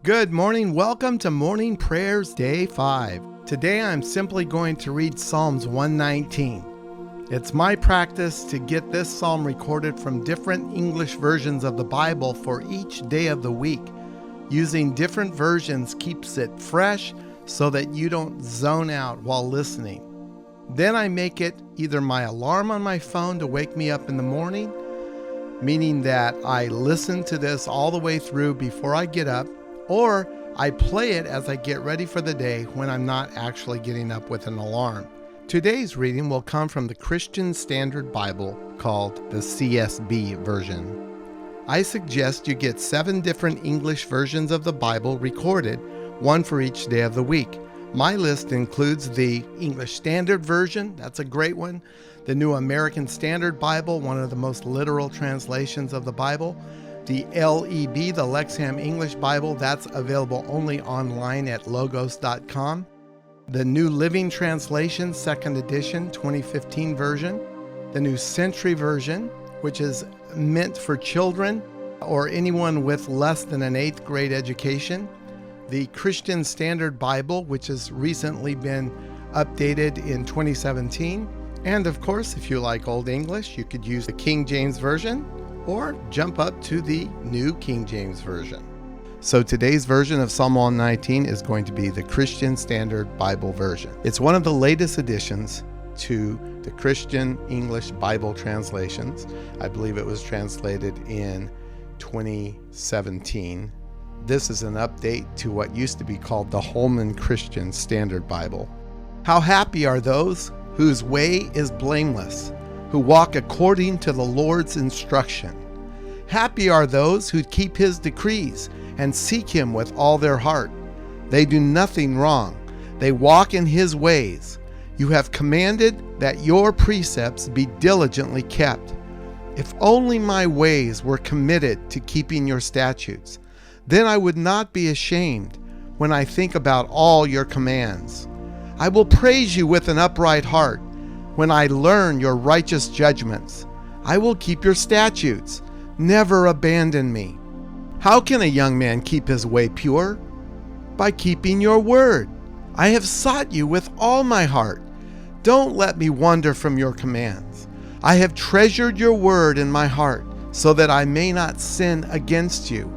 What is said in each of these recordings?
Good morning. Welcome to Morning Prayers Day 5. Today I'm simply going to read Psalms 119. It's my practice to get this psalm recorded from different English versions of the Bible for each day of the week. Using different versions keeps it fresh so that you don't zone out while listening. Then I make it either my alarm on my phone to wake me up in the morning, meaning that I listen to this all the way through before I get up, or I play it as I get ready for the day when I'm not actually getting up with an alarm. Today's reading will come from the Christian Standard Bible called the CSB version. I suggest you get 7 different English versions of the Bible recorded, one for each day of the week. My list includes the English Standard Version, that's a great one, the New American Standard Bible, one of the most literal translations of the Bible, the LEB, the Lexham English Bible, that's available only online at logos.com. The New Living Translation, 2nd edition, 2015 version. The New Century Version, which is meant for children or anyone with less than an 8th grade education. The Christian Standard Bible, which has recently been updated in 2017. And of course, if you like Old English, you could use the King James Version, or jump up to the New King James Version. So today's version of Psalm 119 is going to be the Christian Standard Bible version. It's one of the latest additions to the Christian English Bible translations. I believe it was translated in 2017. This is an update to what used to be called the Holman Christian Standard Bible. How happy are those whose way is blameless, who walk according to the Lord's instruction. Happy are those who keep his decrees and seek him with all their heart. They do nothing wrong. They walk in his ways. You have commanded that your precepts be diligently kept. If only my ways were committed to keeping your statutes, then I would not be ashamed when I think about all your commands. I will praise you with an upright heart. When I learn your righteous judgments, I will keep your statutes. Never abandon me. How can a young man keep his way pure? By keeping your word. I have sought you with all my heart. Don't let me wander from your commands. I have treasured your word in my heart, so that I may not sin against you.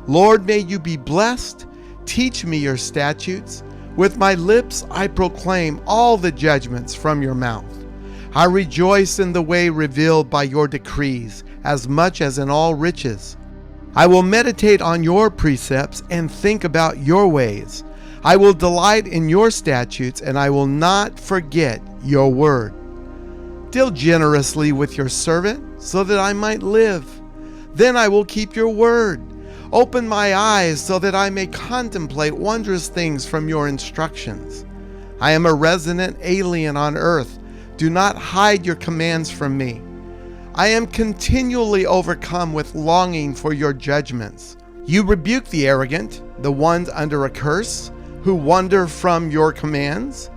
Lord, may you be blessed. Teach me your statutes. With my lips I proclaim all the judgments from your mouth. I rejoice in the way revealed by your decrees, as much as in all riches. I will meditate on your precepts and think about your ways. I will delight in your statutes, and I will not forget your word. Deal generously with your servant, so that I might live. Then I will keep your word. Open my eyes so that I may contemplate wondrous things from your instructions. I am a resident alien on earth. Do not hide your commands from me. I am continually overcome with longing for your judgments. You rebuke the arrogant, the ones under a curse, who wander from your commands.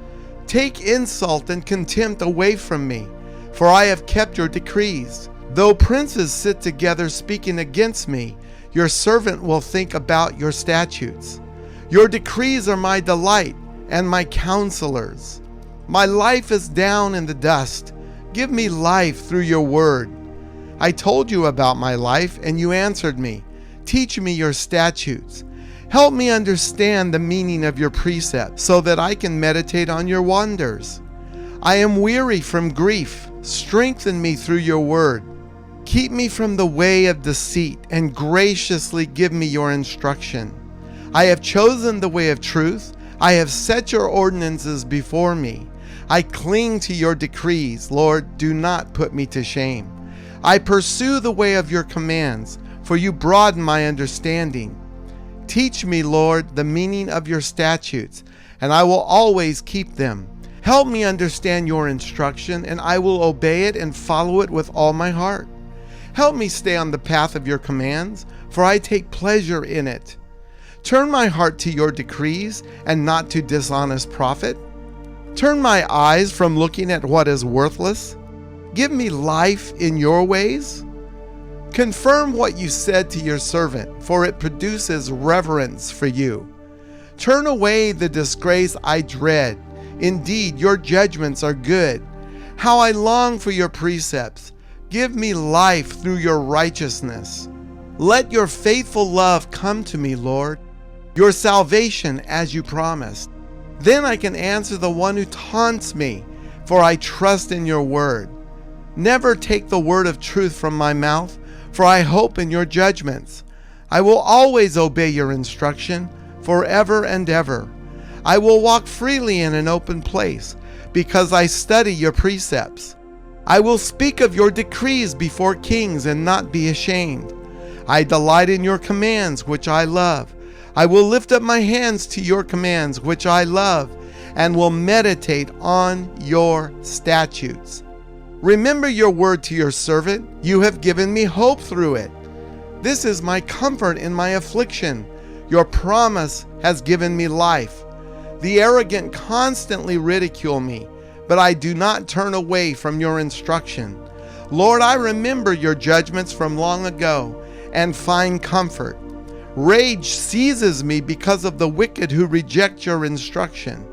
Take insult and contempt away from me, for I have kept your decrees. Though princes sit together speaking against me, your servant will think about your statutes. Your decrees are my delight and my counselors. My life is down in the dust. Give me life through your word. I told you about my life, and you answered me. Teach me your statutes. Help me understand the meaning of your precepts, so that I can meditate on your wonders. I am weary from grief. Strengthen me through your word. Keep me from the way of deceit, and graciously give me your instruction. I have chosen the way of truth. I have set your ordinances before me. I cling to your decrees. Lord, do not put me to shame. I pursue the way of your commands, for you broaden my understanding. Teach me, Lord, the meaning of your statutes, and I will always keep them. Help me understand your instruction, and I will obey it and follow it with all my heart. Help me stay on the path of your commands, for I take pleasure in it. Turn my heart to your decrees and not to dishonest profit. Turn my eyes from looking at what is worthless. Give me life in your ways. Confirm what you said to your servant, for it produces reverence for you. Turn away the disgrace I dread. Indeed, your judgments are good. How I long for your precepts. Give me life through your righteousness. Let your faithful love come to me, Lord, your salvation as you promised. Then I can answer the one who taunts me, for I trust in your word. Never take the word of truth from my mouth, for I hope in your judgments. I will always obey your instruction, forever and ever. I will walk freely in an open place, because I study your precepts. I will speak of your decrees before kings and not be ashamed. I delight in your commands, which I love. I will lift up my hands to your commands, which I love, and will meditate on your statutes. Remember your word to your servant. You have given me hope through it. This is my comfort in my affliction. Your promise has given me life. The arrogant constantly ridicule me, but I do not turn away from your instruction. Lord, I remember your judgments from long ago and find comfort. Rage seizes me because of the wicked who reject your instruction.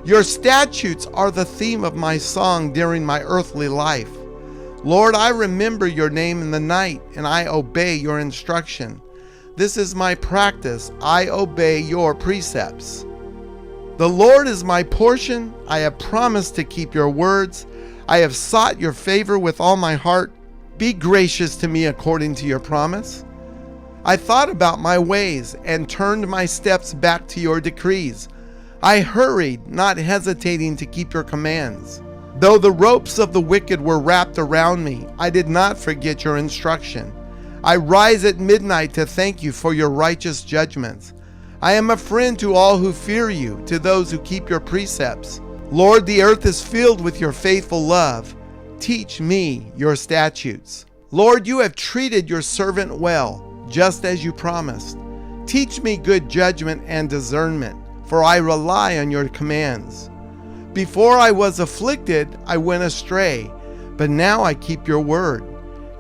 Your statutes are the theme of my song during my earthly life. Lord, I remember your name in the night, and I obey your instruction. This is my practice. I obey your precepts. The Lord is my portion. I have promised to keep your words. I have sought your favor with all my heart. Be gracious to me according to your promise. I thought about my ways and turned my steps back to your decrees. I hurried, not hesitating to keep your commands. Though the ropes of the wicked were wrapped around me, I did not forget your instruction. I rise at midnight to thank you for your righteous judgments. I am a friend to all who fear you, to those who keep your precepts. Lord, the earth is filled with your faithful love. Teach me your statutes. Lord, you have treated your servant well, just as you promised. Teach me good judgment and discernment, for I rely on your commands. Before I was afflicted, I went astray, but now I keep your word.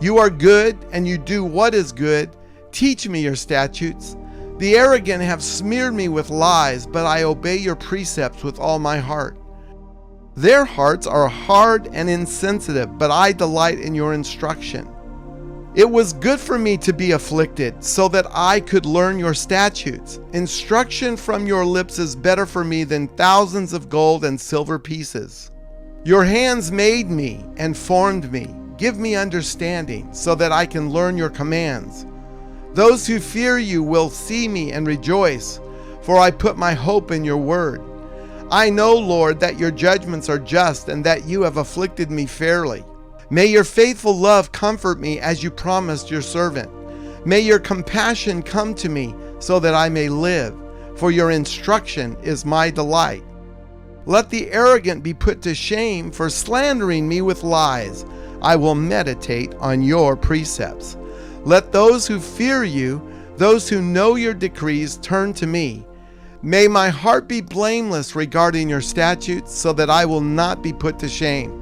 You are good, and you do what is good. Teach me your statutes. The arrogant have smeared me with lies, but I obey your precepts with all my heart. Their hearts are hard and insensitive, but I delight in your instruction. It was good for me to be afflicted, so that I could learn your statutes. Instruction from your lips is better for me than thousands of gold and silver pieces. Your hands made me and formed me. Give me understanding, so that I can learn your commands. Those who fear you will see me and rejoice, for I put my hope in your word. I know, Lord, that your judgments are just and that you have afflicted me fairly. May your faithful love comfort me as you promised your servant. May your compassion come to me so that I may live, for your instruction is my delight. Let the arrogant be put to shame for slandering me with lies. I will meditate on your precepts. Let those who fear you, those who know your decrees, turn to me. May my heart be blameless regarding your statutes, so that I will not be put to shame.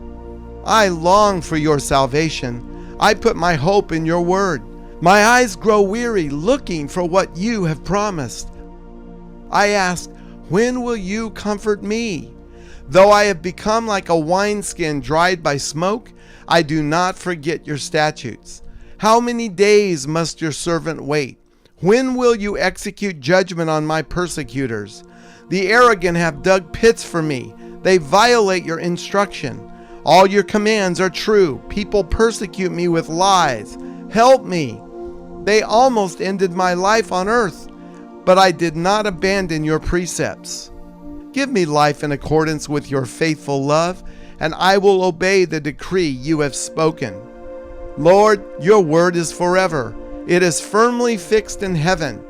I long for your salvation. I put my hope in your word. My eyes grow weary looking for what you have promised. I ask, when will you comfort me? Though I have become like a wineskin dried by smoke, I do not forget your statutes. How many days must your servant wait? When will you execute judgment on my persecutors? The arrogant have dug pits for me. They violate your instruction. All your commands are true. People persecute me with lies. Help me. They almost ended my life on earth, but I did not abandon your precepts. Give me life in accordance with your faithful love, and I will obey the decree you have spoken. Lord, your word is forever. It is firmly fixed in heaven.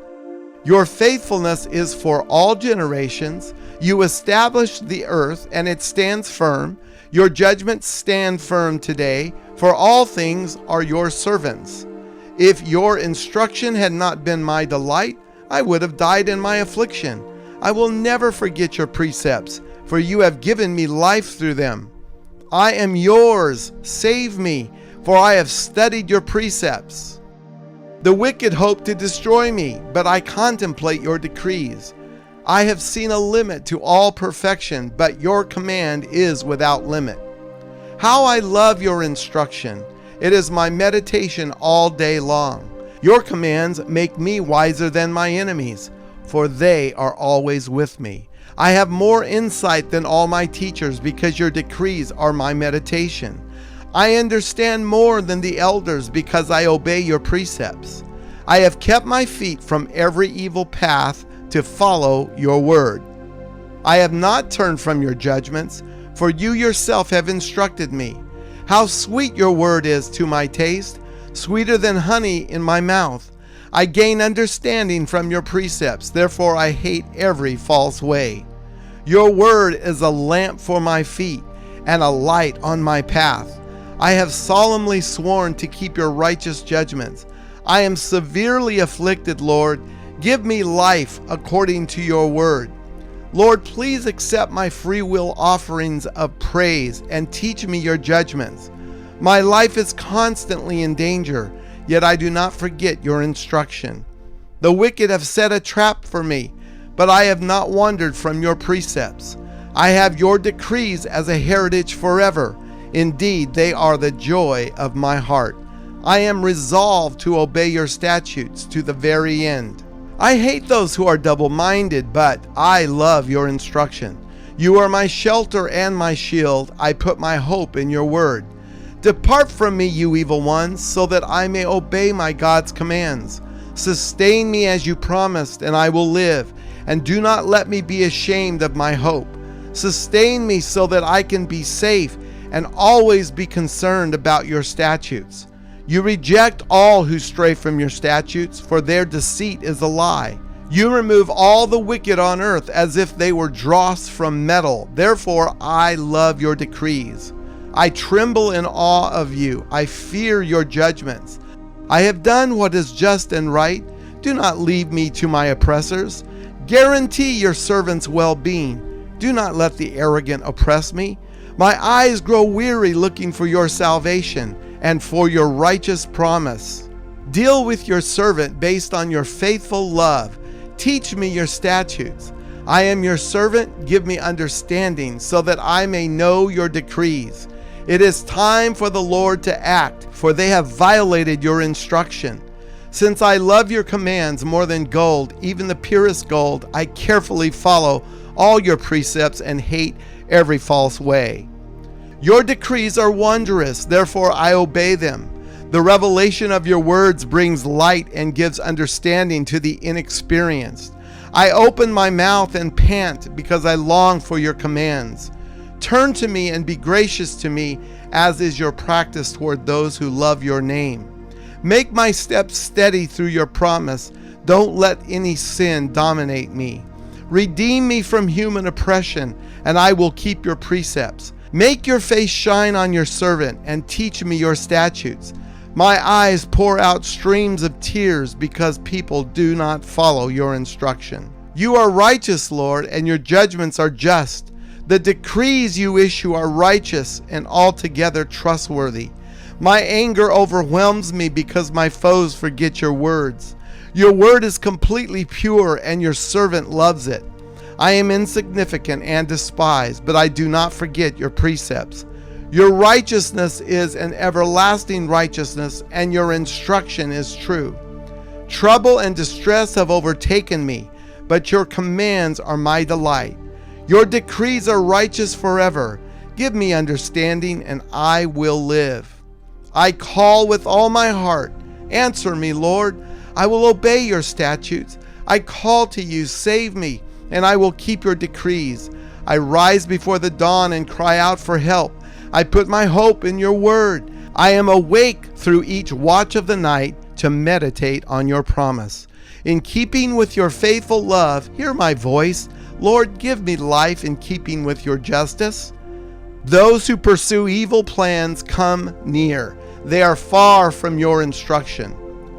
Your faithfulness is for all generations. You established the earth, and it stands firm. Your judgments stand firm today, for all things are your servants. If your instruction had not been my delight, I would have died in my affliction. I will never forget your precepts, for you have given me life through them. I am yours. Save me, for I have studied your precepts. The wicked hope to destroy me, but I contemplate your decrees. I have seen a limit to all perfection, but your command is without limit. How I love your instruction. It is my meditation all day long. Your commands make me wiser than my enemies, for they are always with me. I have more insight than all my teachers, because your decrees are my meditation. I understand more than the elders, because I obey your precepts. I have kept my feet from every evil path to follow your word. I have not turned from your judgments, for you yourself have instructed me. How sweet your word is to my taste, sweeter than honey in my mouth. I gain understanding from your precepts, therefore I hate every false way. Your word is a lamp for my feet and a light on my path. I have solemnly sworn to keep your righteous judgments. I am severely afflicted, Lord. Give me life according to your word. Lord, please accept my free will offerings of praise and teach me your judgments. My life is constantly in danger, yet I do not forget your instruction. The wicked have set a trap for me, but I have not wandered from your precepts. I have your decrees as a heritage forever. Indeed, they are the joy of my heart. I am resolved to obey your statutes to the very end. I hate those who are double-minded, but I love your instruction. You are my shelter and my shield. I put my hope in your word. Depart from me, you evil ones, so that I may obey my God's commands. Sustain me as you promised, and I will live, and do not let me be ashamed of my hope. Sustain me so that I can be safe and always be concerned about your statutes. You reject all who stray from your statutes, for their deceit is a lie. You remove all the wicked on earth as if they were dross from metal. Therefore I love your decrees. I tremble in awe of you. I fear your judgments. I have done what is just and right. Do not leave me to my oppressors. Guarantee your servant's well-being. Do not let the arrogant oppress me. My eyes grow weary looking for your salvation and for your righteous promise. Deal with your servant based on your faithful love. Teach me your statutes. I am your servant. Give me understanding so that I may know your decrees. It is time for the Lord to act, for they have violated your instruction. Since I love your commands more than gold, even the purest gold, I carefully follow all your precepts and hate every false way. Your decrees are wondrous, therefore I obey them. The revelation of your words brings light and gives understanding to the inexperienced. I open my mouth and pant because I long for your commands. Turn to me and be gracious to me, as is your practice toward those who love your name. Make my steps steady through your promise. Don't let any sin dominate me. Redeem me from human oppression, and I will keep your precepts. Make your face shine on your servant, and teach me your statutes. My eyes pour out streams of tears because people do not follow your instruction. You are righteous, Lord, and your judgments are just. The decrees you issue are righteous and altogether trustworthy. My anger overwhelms me because my foes forget your words. Your word is completely pure, and your servant loves it. I am insignificant and despised, but I do not forget your precepts. Your righteousness is an everlasting righteousness, and your instruction is true. Trouble and distress have overtaken me, but your commands are my delight. Your decrees are righteous forever. Give me understanding, and I will live. I call with all my heart. Answer me, Lord. I will obey your statutes. I call to you, save me, and I will keep your decrees. I rise before the dawn and cry out for help. I put my hope in your word. I am awake through each watch of the night to meditate on your promise. In keeping with your faithful love, hear my voice. Lord, give me life in keeping with your justice. Those who pursue evil plans come near. They are far from your instruction.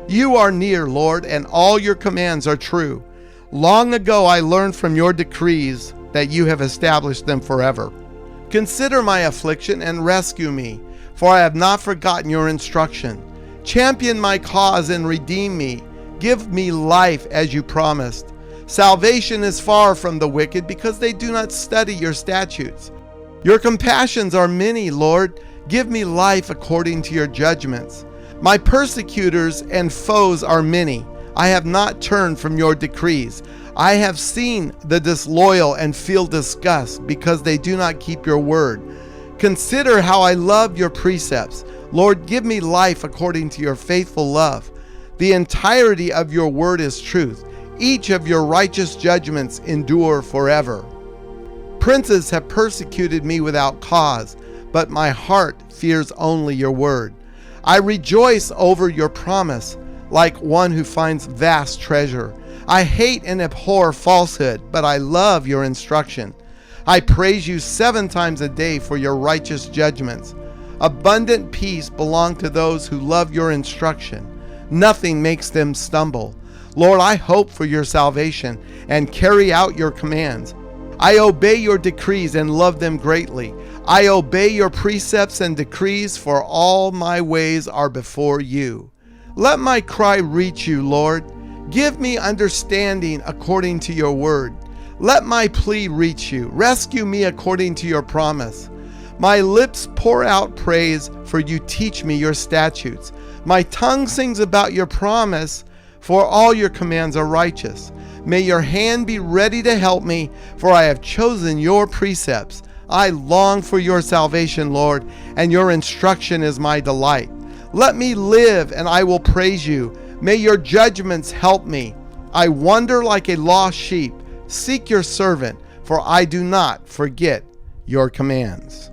You are near, Lord, and all your commands are true. Long ago I learned from your decrees that you have established them forever. Consider my affliction and rescue me, for I have not forgotten your instruction. Champion my cause and redeem me. Give me life as you promised. Salvation is far from the wicked because they do not study your statutes. Your compassions are many, Lord. Give me life according to your judgments. My persecutors and foes are many. I have not turned from your decrees. I have seen the disloyal and feel disgust because they do not keep your word. Consider how I love your precepts. Lord, give me life according to your faithful love. The entirety of your word is truth. Each of your righteous judgments endure forever. Princes have persecuted me without cause, but my heart fears only your word. I rejoice over your promise like one who finds vast treasure. I hate and abhor falsehood, but I love your instruction. I praise you 7 times a day for your righteous judgments. Abundant peace belongs to those who love your instruction. Nothing makes them stumble. Lord, I hope for your salvation and carry out your commands. I obey your decrees and love them greatly. I obey your precepts and decrees, for all my ways are before you. Let my cry reach you, Lord. Give me understanding according to your word. Let my plea reach you. Rescue me according to your promise. My lips pour out praise, for you teach me your statutes. My tongue sings about your promise, for all your commands are righteous. May your hand be ready to help me, for I have chosen your precepts. I long for your salvation, Lord, and your instruction is my delight. Let me live, and I will praise you. May your judgments help me. I wander like a lost sheep. Seek your servant, for I do not forget your commands.